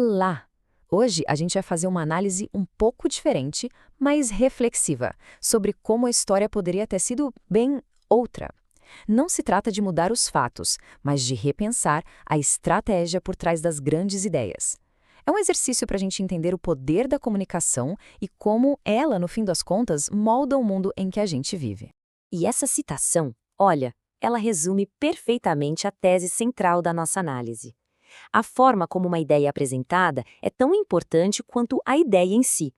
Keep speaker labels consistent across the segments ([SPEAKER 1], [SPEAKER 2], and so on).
[SPEAKER 1] Olá! Hoje a gente vai fazer uma análise um pouco diferente, mas reflexiva, sobre como a história poderia ter sido bem outra. Não se trata de mudar os fatos, mas de repensar a estratégia por trás das grandes ideias. É um exercício para a gente entender o poder da comunicação e como ela, no fim das contas, molda o mundo em que a gente vive.
[SPEAKER 2] E essa citação, olha, ela resume perfeitamente a tese central da nossa análise. A forma como uma ideia é apresentada é tão importante quanto a ideia em si.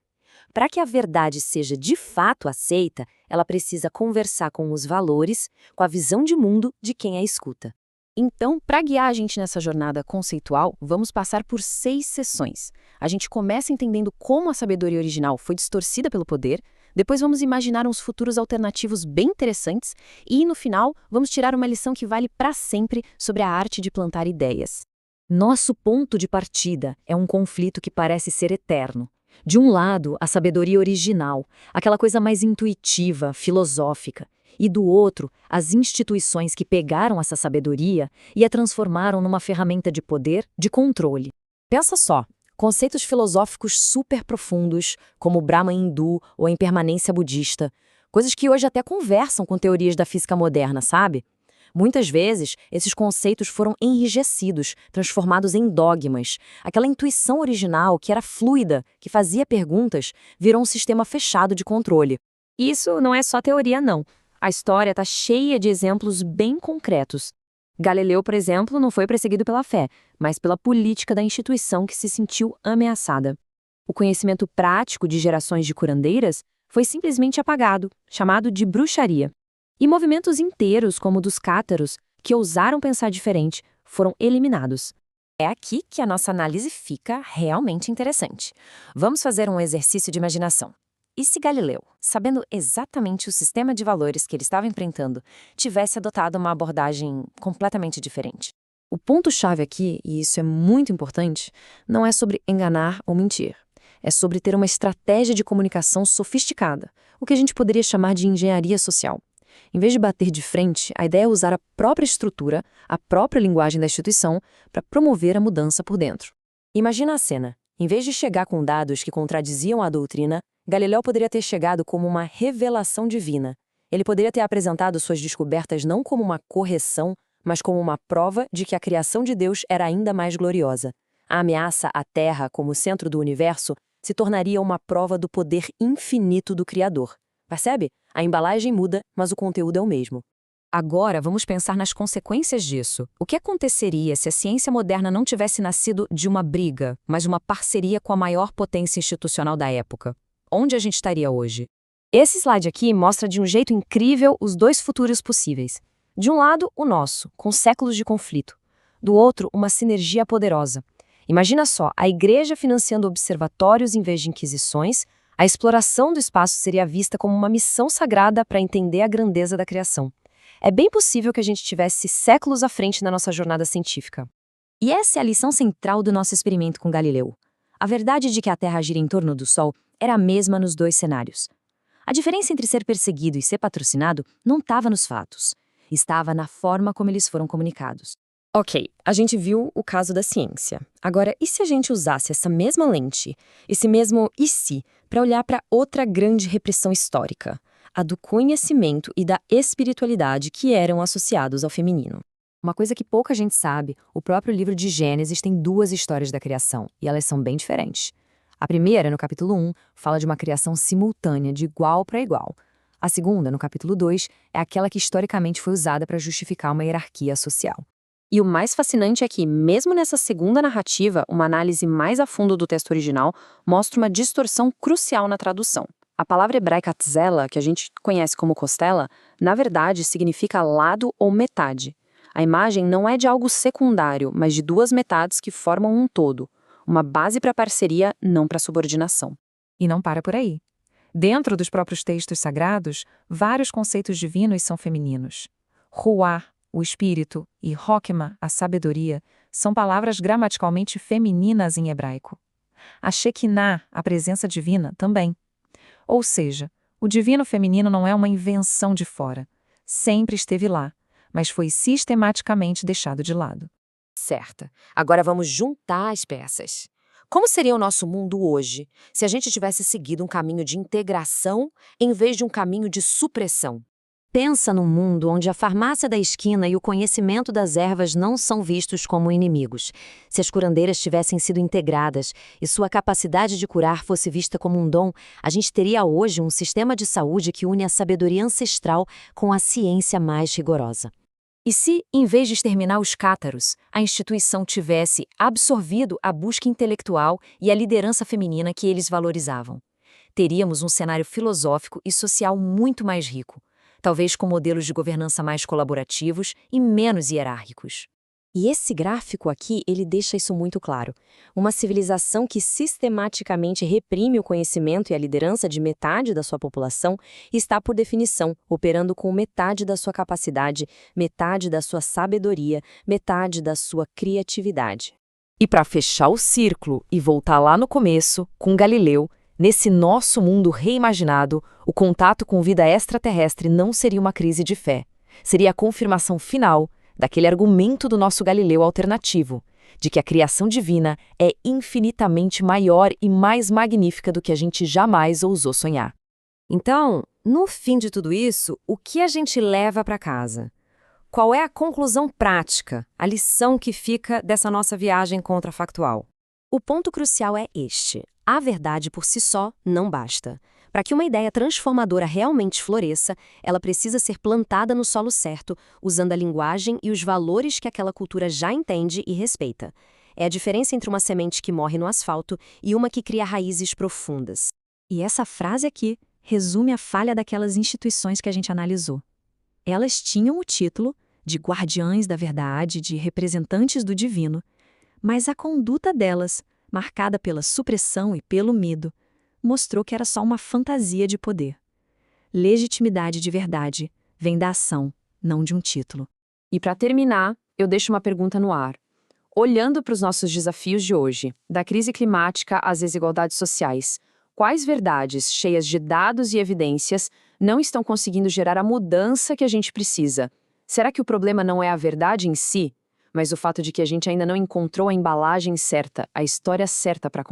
[SPEAKER 2] Para que a verdade seja de fato aceita, ela precisa conversar com os valores, com a visão de mundo de quem a escuta.
[SPEAKER 1] Então, para guiar a gente nessa jornada conceitual, vamos passar por 6 sessões. A gente começa entendendo como a sabedoria original foi distorcida pelo poder, depois vamos imaginar uns futuros alternativos bem interessantes e, no final, vamos tirar uma lição que vale para sempre sobre a arte de plantar ideias.
[SPEAKER 2] Nosso ponto de partida é um conflito que parece ser eterno. De um lado, a sabedoria original, aquela coisa mais intuitiva, filosófica, e do outro, as instituições que pegaram essa sabedoria e a transformaram numa ferramenta de poder, de controle. Pensa só, conceitos filosóficos super profundos, como o Brahma hindu ou a impermanência budista, coisas que hoje até conversam com teorias da física moderna, sabe? Muitas vezes, esses conceitos foram enrijecidos, transformados em dogmas. Aquela intuição original, que era fluida, que fazia perguntas, virou um sistema fechado de controle. Isso não é só teoria, não. A história está cheia de exemplos bem concretos. Galileu, por exemplo, não foi perseguido pela fé, mas pela política da instituição que se sentiu ameaçada. O conhecimento prático de gerações de curandeiras foi simplesmente apagado, chamado de bruxaria. E movimentos inteiros, como o dos cátaros, que ousaram pensar diferente, foram eliminados. É aqui que a nossa análise fica realmente interessante. Vamos fazer um exercício de imaginação. E se Galileu, sabendo exatamente o sistema de valores que ele estava enfrentando, tivesse adotado uma abordagem completamente diferente? O ponto-chave aqui, e isso é muito importante, não é sobre enganar ou mentir. É sobre ter uma estratégia de comunicação sofisticada, o que a gente poderia chamar de engenharia social. Em vez de bater de frente, a ideia é usar a própria estrutura, a própria linguagem da instituição, para promover a mudança por dentro. Imagina a cena. Em vez de chegar com dados que contradiziam a doutrina, Galileu poderia ter chegado como uma revelação divina. Ele poderia ter apresentado suas descobertas não como uma correção, mas como uma prova de que a criação de Deus era ainda mais gloriosa. A ameaça à Terra como centro do universo se tornaria uma prova do poder infinito do Criador. Percebe? A embalagem muda, mas o conteúdo é o mesmo. Agora, vamos pensar nas consequências disso. O que aconteceria se a ciência moderna não tivesse nascido de uma briga, mas de uma parceria com a maior potência institucional da época? Onde a gente estaria hoje? Esse slide aqui mostra de um jeito incrível os dois futuros possíveis. De um lado, o nosso, com séculos de conflito. Do outro, uma sinergia poderosa. Imagina só, a igreja financiando observatórios em vez de inquisições. A exploração do espaço seria vista como uma missão sagrada para entender a grandeza da criação. É bem possível que a gente estivesse séculos à frente na nossa jornada científica. E essa é a lição central do nosso experimento com Galileu. A verdade de que a Terra gira em torno do Sol era a mesma nos dois cenários. A diferença entre ser perseguido e ser patrocinado não estava nos fatos. Estava na forma como eles foram comunicados. Ok, a gente viu o caso da ciência. Agora, e se a gente usasse essa mesma lente, esse mesmo e se, para olhar para outra grande repressão histórica, a do conhecimento e da espiritualidade que eram associados ao feminino? Uma coisa que pouca gente sabe, o próprio livro de Gênesis tem 2 histórias da criação, e elas são bem diferentes. A primeira, no capítulo 1, fala de uma criação simultânea, de igual para igual. A segunda, no capítulo 2, é aquela que historicamente foi usada para justificar uma hierarquia social. E o mais fascinante é que, mesmo nessa segunda narrativa, uma análise mais a fundo do texto original mostra uma distorção crucial na tradução. A palavra hebraica tzela, que a gente conhece como costela, na verdade significa lado ou metade. A imagem não é de algo secundário, mas de 2 metades que formam um todo. Uma base para parceria, não para subordinação.
[SPEAKER 3] E não para por aí. Dentro dos próprios textos sagrados, vários conceitos divinos são femininos. Ruá, o espírito, e Hokmah, a sabedoria, são palavras gramaticalmente femininas em hebraico. A Shekinah, a presença divina, também. Ou seja, o divino feminino não é uma invenção de fora. Sempre esteve lá, mas foi sistematicamente deixado de lado.
[SPEAKER 2] Certa. Agora vamos juntar as peças.
[SPEAKER 4] Como seria o nosso mundo hoje se a gente tivesse seguido um caminho de integração em vez de um caminho de supressão?
[SPEAKER 2] Pensa num mundo onde a farmácia da esquina e o conhecimento das ervas não são vistos como inimigos. Se as curandeiras tivessem sido integradas e sua capacidade de curar fosse vista como um dom, a gente teria hoje um sistema de saúde que une a sabedoria ancestral com a ciência mais rigorosa.
[SPEAKER 1] E se, em vez de exterminar os cátaros, a instituição tivesse absorvido a busca intelectual e a liderança feminina que eles valorizavam? Teríamos um cenário filosófico e social muito mais rico, talvez com modelos de governança mais colaborativos e menos hierárquicos.
[SPEAKER 5] E esse gráfico aqui, ele deixa isso muito claro. Uma civilização que sistematicamente reprime o conhecimento e a liderança de metade da sua população está, por definição, operando com metade da sua capacidade, metade da sua sabedoria, metade da sua criatividade.
[SPEAKER 1] E para fechar o círculo e voltar lá no começo, com Galileu, nesse nosso mundo reimaginado, o contato com vida extraterrestre não seria uma crise de fé. Seria a confirmação final daquele argumento do nosso Galileu alternativo, de que a criação divina é infinitamente maior e mais magnífica do que a gente jamais ousou sonhar.
[SPEAKER 5] Então, no fim de tudo isso, o que a gente leva para casa? Qual é a conclusão prática, a lição que fica dessa nossa viagem contrafactual? O ponto crucial é este: a verdade por si só não basta. Para que uma ideia transformadora realmente floresça, ela precisa ser plantada no solo certo, usando a linguagem e os valores que aquela cultura já entende e respeita. É a diferença entre uma semente que morre no asfalto e uma que cria raízes profundas.
[SPEAKER 2] E essa frase aqui resume a falha daquelas instituições que a gente analisou. Elas tinham o título de guardiães da verdade, de representantes do divino, mas a conduta delas, marcada pela supressão e pelo medo, mostrou que era só uma fantasia de poder. Legitimidade de verdade vem da ação, não de um título.
[SPEAKER 3] E para terminar, eu deixo uma pergunta no ar. Olhando para os nossos desafios de hoje, da crise climática às desigualdades sociais, quais verdades, cheias de dados e evidências, não estão conseguindo gerar a mudança que a gente precisa? Será que o problema não é a verdade em si, mas o fato de que a gente ainda não encontrou a embalagem certa, a história certa para contar?